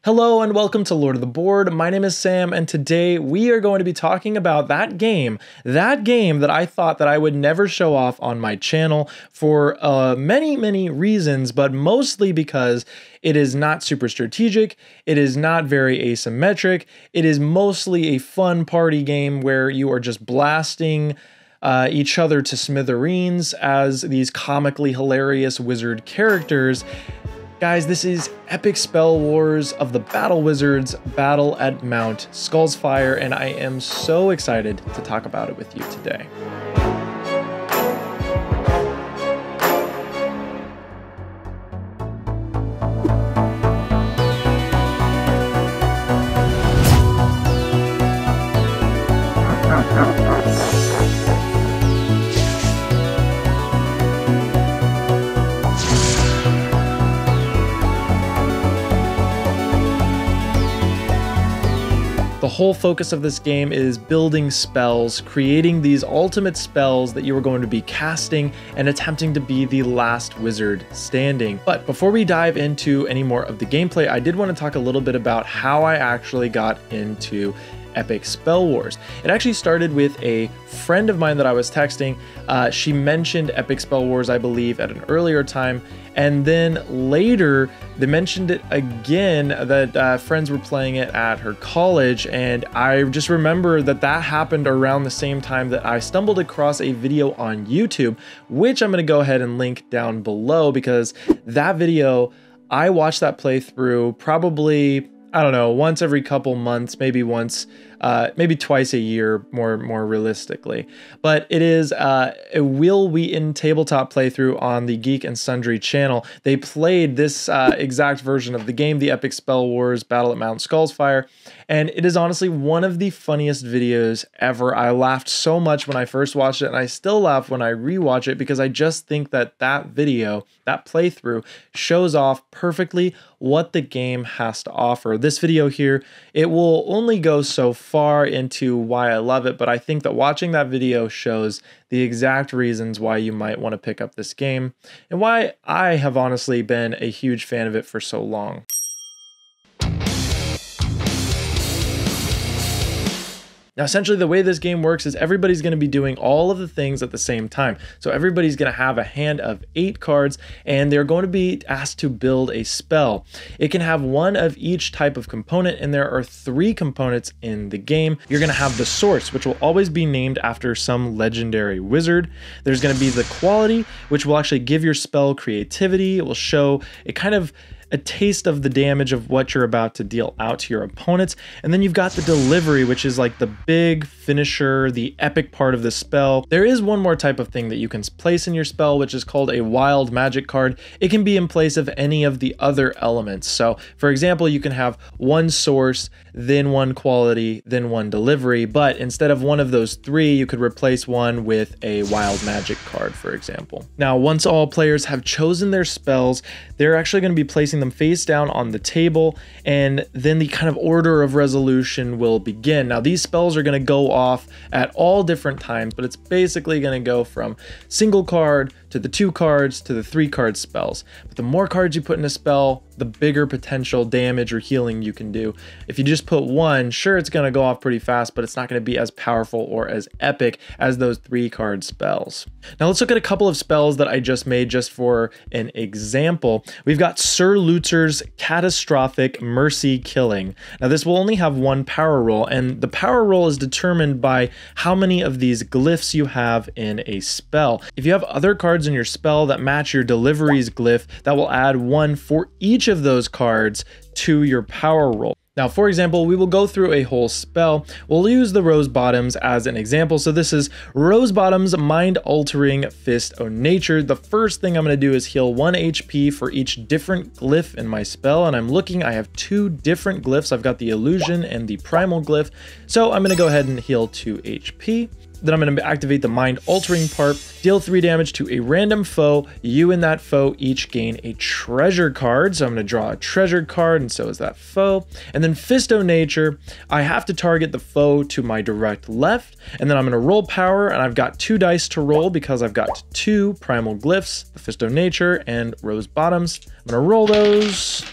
Hello and welcome to Lord of the Board. My name is Sam and today we are going to be talking about that game that I thought that I would never show off on my channel for many reasons, but mostly because it is not super strategic, it is not very asymmetric, it is mostly a fun party game where you are just blasting each other to smithereens as these comically hilarious wizard characters. Guys, this is Epic Spell Wars of the Battle Wizards Battle at Mount Skullsfire, and I am so excited to talk about it with you today. The whole focus of this game is building spells, creating these ultimate spells that you are going to be casting and attempting to be the last wizard standing. But before we dive into any more of the gameplay, I did want to talk a little bit about how I actually got into Epic Spell Wars. It actually started with a friend of mine that I was texting. She mentioned Epic Spell Wars, I believe, at an earlier time, and then later they mentioned it again that friends were playing it at her college, and I just remember that happened around the same time that I stumbled across a video on YouTube, which I'm going to go ahead and link down below, because that video, I watched that playthrough probably, I don't know, once every couple months, maybe once, maybe twice a year, more realistically. But it is a Will Wheaton tabletop playthrough on the Geek and Sundry channel. They played this exact version of the game, the Epic Spell Wars Battle at Mount Skullsfire, and it is honestly one of the funniest videos ever. I laughed so much when I first watched it, and I still laugh when I rewatch it, because I just think that that video, that playthrough, shows off perfectly what the game has to offer. This video here, it will only go so far into why I love it, but I think that watching that video shows the exact reasons why you might want to pick up this game and why I have honestly been a huge fan of it for so long. Now, essentially, the way this game works is everybody's going to be doing all of the things at the same time. So everybody's going to have a hand of 8 cards, and they're going to be asked to build a spell. It can have one of each type of component, and there are 3 components in the game. You're going to have the source, which will always be named after some legendary wizard. There's going to be the quality, which will actually give your spell creativity. It will show a taste of the damage of what you're about to deal out to your opponents. And then you've got the delivery, which is like the big finisher, the epic part of the spell. There is one more type of thing that you can place in your spell, which is called a wild magic card. It can be in place of any of the other elements. So for example, you can have one source, then one quality, then one delivery, but instead of one of those 3, you could replace one with a wild magic card, for example. Now, once all players have chosen their spells, they're actually going to be placing them face down on the table, and then the kind of order of resolution will begin. Now, these spells are going to go off at all different times, but it's basically going to go from single card to the 2 cards to the 3 card spells. But the more cards you put in a spell, the bigger potential damage or healing you can do. If you just put 1, sure, it's going to go off pretty fast, but it's not going to be as powerful or as epic as those 3 card spells. Now let's look at a couple of spells that I just made just for an example. We've got Sir Lutzer's Catastrophic Mercy Killing. Now this will only have 1 power roll, and the power roll is determined by how many of these glyphs you have in a spell. If you have other cards in your spell that match your delivery's glyph, that will add 1 for each of those cards to your power roll. Now, for example, we will go through a whole spell. We'll use the Rose Bottoms as an example. So this is Rose Bottoms Mind Altering Fist of Nature. The first thing I'm going to do is heal 1 HP for each different glyph in my spell. And I'm looking, I have 2 different glyphs. I've got the Illusion and the Primal glyph. So I'm going to go ahead and heal 2 HP. Then I'm going to activate the Mind Altering part, deal 3 damage to a random foe. You and that foe each gain a treasure card. So I'm going to draw a treasure card, and so is that foe. And then Fist of Nature, I have to target the foe to my direct left, and then I'm going to roll power, and I've got 2 dice to roll because I've got 2 primal glyphs, the Fist of Nature and Rose Bottoms. I'm going to roll those.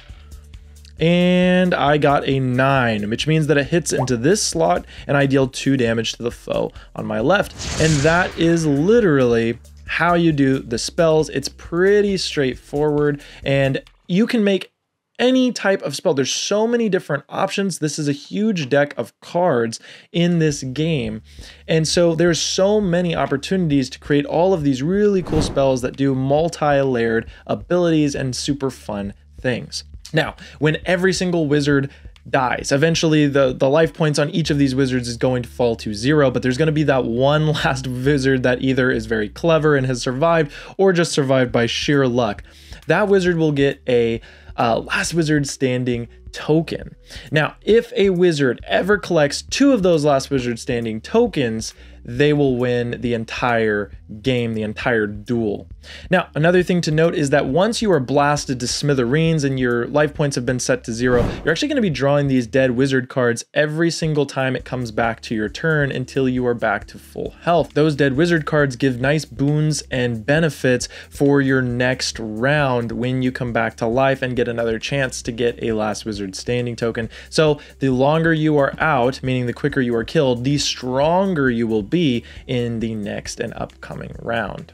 and I got a 9, which means that it hits into this slot and I deal 2 damage to the foe on my left. And that is literally how you do the spells. It's pretty straightforward, and you can make any type of spell. There's so many different options. This is a huge deck of cards in this game. And so there's so many opportunities to create all of these really cool spells that do multi-layered abilities and super fun things. Now, when every single wizard dies, eventually the life points on each of these wizards is going to fall to 0, but there's going to be that one last wizard that either is very clever and has survived or just survived by sheer luck. That wizard will get a last wizard standing token. Now, if a wizard ever collects 2 of those last wizard standing tokens, they will win the entire game, the entire duel. Now, another thing to note is that once you are blasted to smithereens and your life points have been set to 0, you're actually going to be drawing these dead wizard cards every single time it comes back to your turn until you are back to full health. Those dead wizard cards give nice boons and benefits for your next round when you come back to life and get another chance to get a last wizard standing token. So the longer you are out, meaning the quicker you are killed, the stronger you will be in the next and upcoming round.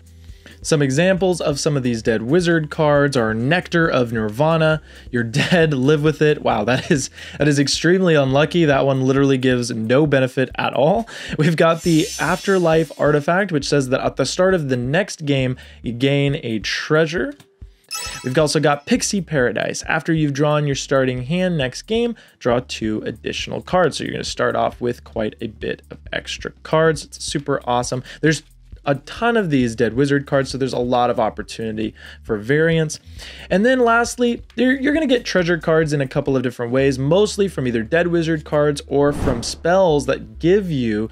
Some examples of some of these dead wizard cards are Nectar of Nirvana. You're dead, live with it. Wow, that is extremely unlucky. That one literally gives no benefit at all. We've got the Afterlife artifact, which says that at the start of the next game, you gain a treasure. We've also got Pixie Paradise. After you've drawn your starting hand next game, draw 2 additional cards. So you're going to start off with quite a bit of extra cards. It's super awesome. There's a ton of these dead wizard cards, so there's a lot of opportunity for variance. And then lastly, you're going to get treasure cards in a couple of different ways, mostly from either dead wizard cards or from spells that give you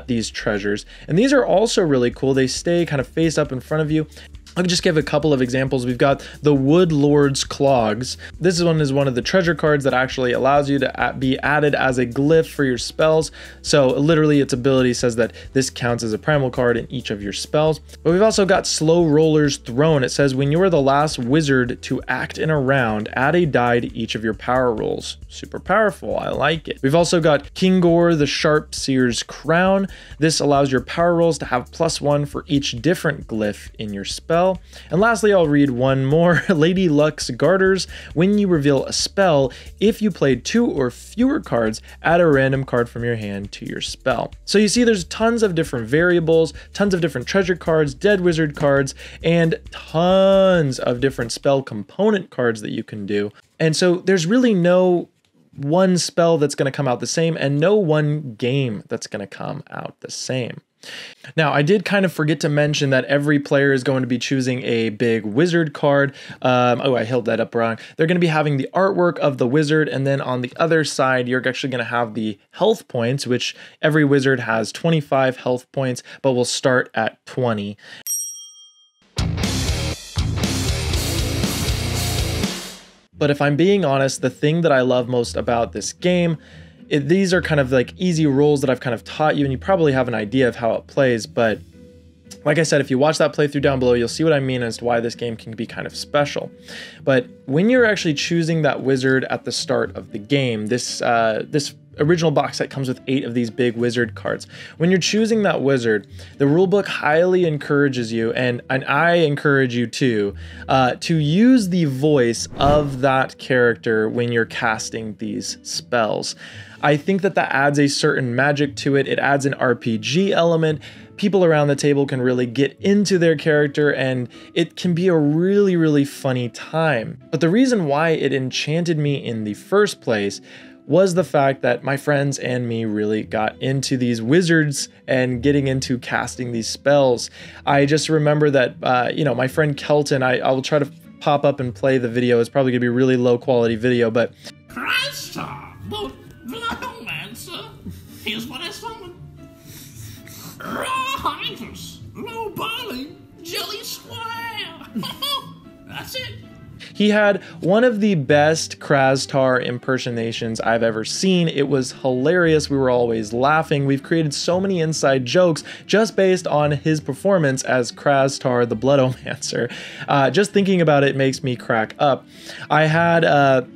these treasures. And these are also really cool. They stay kind of face up in front of you. I'll just give a couple of examples. We've got the Wood Lord's Clogs. This one is one of the treasure cards that actually allows you to be added as a glyph for your spells. So literally its ability says that this counts as a primal card in each of your spells. But we've also got Slow Roller's Throne. It says when you are the last wizard to act in a round, add a die to each of your power rolls. Super powerful, I like it. We've also got Kingor the Sharp Seer's Crown. This allows your power rolls to have +1 for each different glyph in your spell. And lastly, I'll read one more. Lady Luck's Garters. When you reveal a spell, if you played 2 or fewer cards, add a random card from your hand to your spell. So you see there's tons of different variables, tons of different treasure cards, dead wizard cards, and tons of different spell component cards that you can do. And so there's really no one spell that's going to come out the same and no one game that's going to come out the same. Now, I did kind of forget to mention that every player is going to be choosing a big wizard card. Oh, I held that up wrong. They're going to be having the artwork of the wizard, and then on the other side, you're actually going to have the health points, which every wizard has 25 health points, but will start at 20. But if I'm being honest, the thing that I love most about this game, these are kind of like easy rules that I've kind of taught you, and you probably have an idea of how it plays, but like I said, if you watch that playthrough down below, you'll see what I mean as to why this game can be kind of special. But when you're actually choosing that wizard at the start of the game, this original box set comes with 8 of these big wizard cards. When you're choosing that wizard, the rulebook highly encourages you, and I encourage you too, to use the voice of that character when you're casting these spells. I think that adds a certain magic to it. It adds an RPG element. People around the table can really get into their character, and it can be a really, really funny time. But the reason why it enchanted me in the first place was the fact that my friends and me really got into these wizards and getting into casting these spells. I just remember that, my friend Kelton, I will try to pop up and play the video. It's probably gonna be a really low quality video, but Christ, the Bloodomancer, here's what I summon. Raw Hunters, low barley, jelly square. That's it. He had one of the best Krastar impersonations I've ever seen. It was hilarious. We were always laughing. We've created so many inside jokes just based on his performance as Krastar the Bloodomancer. Just thinking about it makes me crack up. I had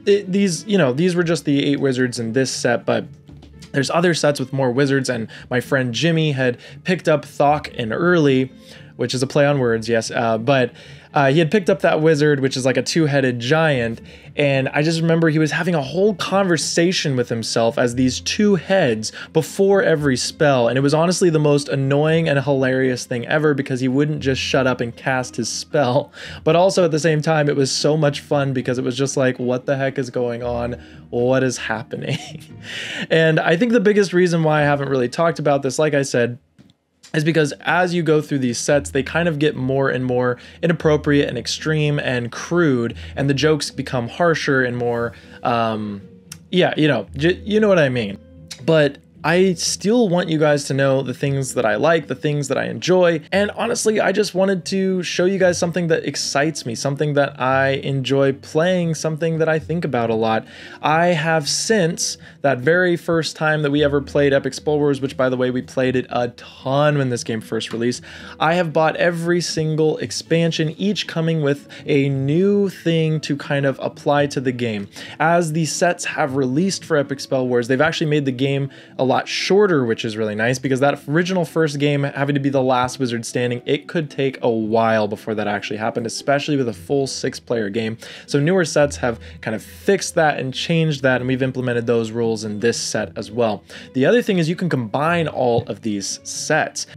these were just the 8 wizards in this set, but there's other sets with more wizards, and my friend Jimmy had picked up Thok and Early, which is a play on words, yes, but he had picked up that wizard, which is like a 2-headed giant, and I just remember he was having a whole conversation with himself as these 2 heads before every spell, and it was honestly the most annoying and hilarious thing ever because he wouldn't just shut up and cast his spell, but also at the same time it was so much fun because it was just like, what the heck is going on? What is happening? And I think the biggest reason why I haven't really talked about this, like I said, is because as you go through these sets, they kind of get more and more inappropriate and extreme and crude, and the jokes become harsher and more, yeah, you know what I mean. But I still want you guys to know the things that I like, the things that I enjoy, and honestly, I just wanted to show you guys something that excites me, something that I enjoy playing, something that I think about a lot. I have since that very first time that we ever played Epic Spell Wars, which by the way, we played it a ton when this game first released, I have bought every single expansion, each coming with a new thing to kind of apply to the game. As the sets have released for Epic Spell Wars, they've actually made the game a lot shorter, which is really nice because that original first game having to be the last wizard standing, it could take a while before that actually happened, especially with a full 6-player game. So newer sets have kind of fixed that and changed that, and we've implemented those rules in this set as well. The other thing is you can combine all of these sets.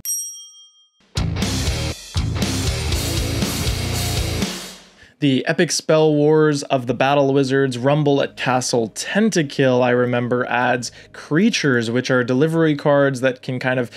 The Epic Spell Wars of the Battle Wizards Rumble at Castle Tentakill, I remember, adds creatures, which are delivery cards that can kind of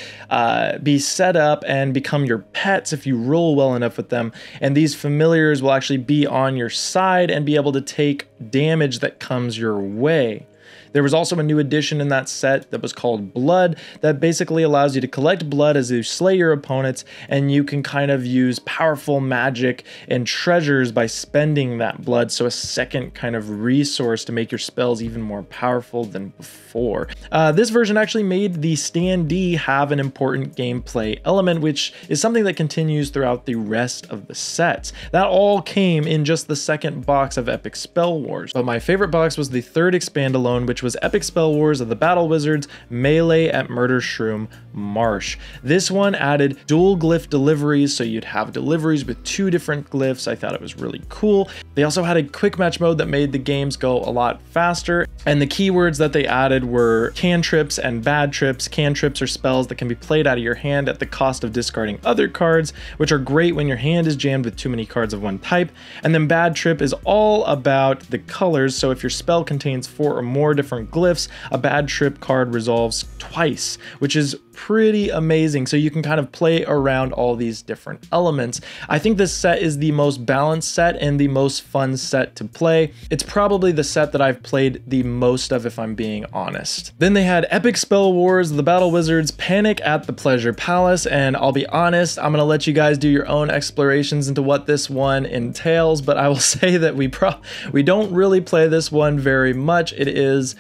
be set up and become your pets if you roll well enough with them. And these familiars will actually be on your side and be able to take damage that comes your way. There was also a new addition in that set that was called Blood that basically allows you to collect blood as you slay your opponents, and you can kind of use powerful magic and treasures by spending that blood, so a second kind of resource to make your spells even more powerful than before. This version actually made the standee have an important gameplay element, which is something that continues throughout the rest of the sets. That all came in just the second box of Epic Spell Wars, but my favorite box was the third expand-alone, which was Epic Spell Wars of the Battle Wizards Melee at Murder Shroom Marsh. This one added dual glyph deliveries, so you'd have deliveries with 2 different glyphs. I thought it was really cool. They also had a quick match mode that made the games go a lot faster, and the keywords that they added were cantrips and bad trips. Cantrips are spells that can be played out of your hand at the cost of discarding other cards, which are great when your hand is jammed with too many cards of one type. And then bad trip is all about the colors, so if your spell contains 4 or more different glyphs, a bad trip card resolves twice, which is pretty amazing. So you can kind of play around all these different elements. I think this set is the most balanced set and the most fun set to play. It's probably the set that I've played the most of, if I'm being honest. Then they had Epic Spell Wars, the Battle Wizards Panic at the Pleasure Palace, and I'll be honest, I'm gonna let you guys do your own explorations into what this one entails, but I will say that we don't really play this one very much. It is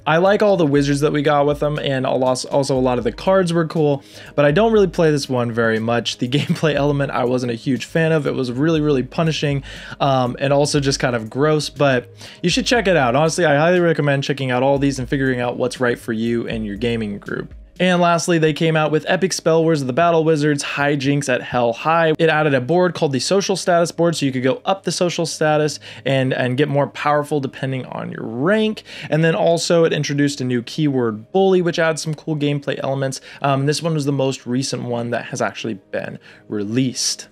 I like all the wizards that we got with them, and also a lot of the cards were cool, but I don't really play this one very much. The gameplay element I wasn't a huge fan of. It was really punishing, and also just kind of gross, but you should check it out. Honestly, I highly recommend checking out all these and figuring out what's right for you and your gaming group. And lastly, they came out with Epic Spell Wars of the Battle Wizards Hijinks at Hell High. It added a board called the Social Status board, so you could go up the social status and get more powerful depending on your rank. And then also it introduced a new keyword Bully, which adds some cool gameplay elements. This one was the most recent one that has actually been released.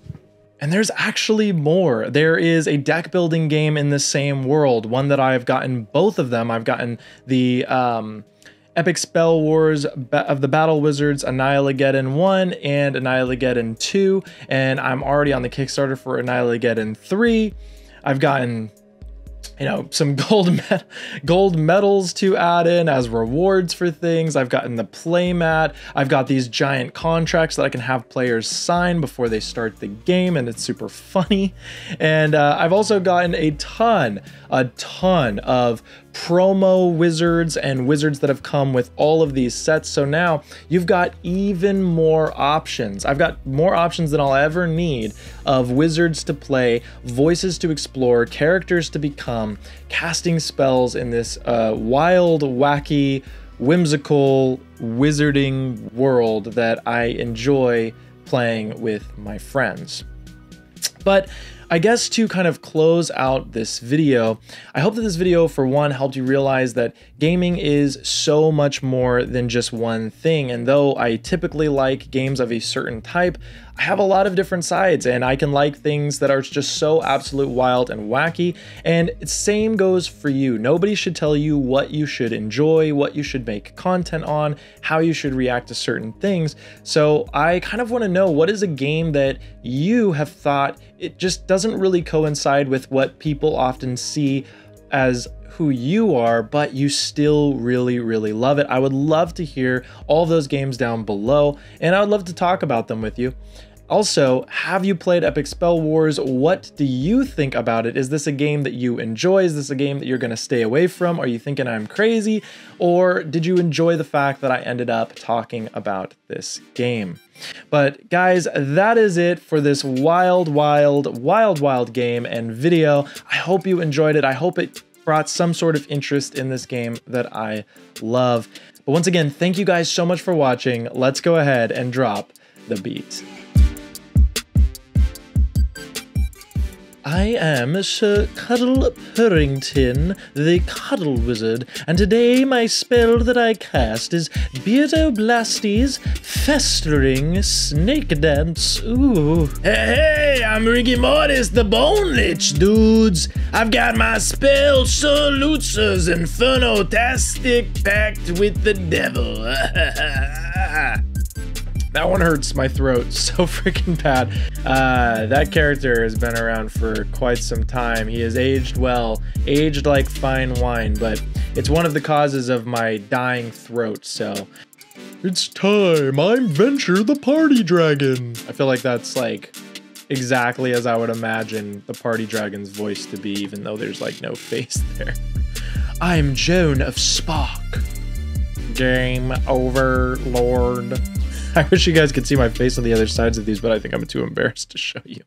And there's actually more. There is a deck building game in the same world, one that I've gotten both of them. I've gotten the Epic Spell Wars of the Battle Wizards Annihilageddon 1 and Annihilageddon 2, and I'm already on the Kickstarter for Annihilageddon 3. I've gotten some gold medals to add in as rewards for things. I've gotten the play mat. I've got these giant contracts that I can have players sign before they start the game, and it's super funny. And I've also gotten a ton of promo wizards and wizards that have come with all of these sets. So now you've got even more options. I've got more options than I'll ever need of wizards to play, voices to explore, characters to become, casting spells in this wild, wacky, whimsical wizarding world that I enjoy playing with my friends. But I guess to kind of close out this video, I hope that this video, for one, helped you realize that gaming is so much more than just one thing. And though I typically like games of a certain type, I have a lot of different sides, and I can like things that are just so absolute wild and wacky. And same goes for you. Nobody should tell you what you should enjoy, what you should make content on, how you should react to certain things. So I kind of want to know, what is a game that you have thought it just doesn't really coincide with what people often see as who you are, but you still really, really love it? I would love to hear all those games down below, and I would love to talk about them with you. Also, have you played Epic Spell Wars? What do you think about it? Is this a game that you enjoy? Is this a game that you're going to stay away from? Are you thinking I'm crazy? Or did you enjoy the fact that I ended up talking about this game? But guys, that is it for this wild game and video. I hope you enjoyed it. I hope it brought some sort of interest in this game that I love. But once again, thank you guys so much for watching. Let's go ahead and drop the beat. I am Sir Cuddle Purrington, the Cuddle Wizard, and today my spell that I cast is Beardoblasties Festering Snake Dance. Ooh. Hey, I'm Ricky Mortis, the Bone Lich, dudes. I've got my spell Sir Lutzer's Inferno-tastic Pact with the Devil. That one hurts my throat so freaking bad. That character has been around for quite some time. He has aged well, aged like fine wine, but it's one of the causes of my dying throat, so. It's time, I'm Venture the Party Dragon. I feel like that's like exactly as I would imagine the Party Dragon's voice to be, even though there's like no face there. I'm Joan of Spark. Game over, Lord. I wish you guys could see my face on the other sides of these, but I think I'm too embarrassed to show you.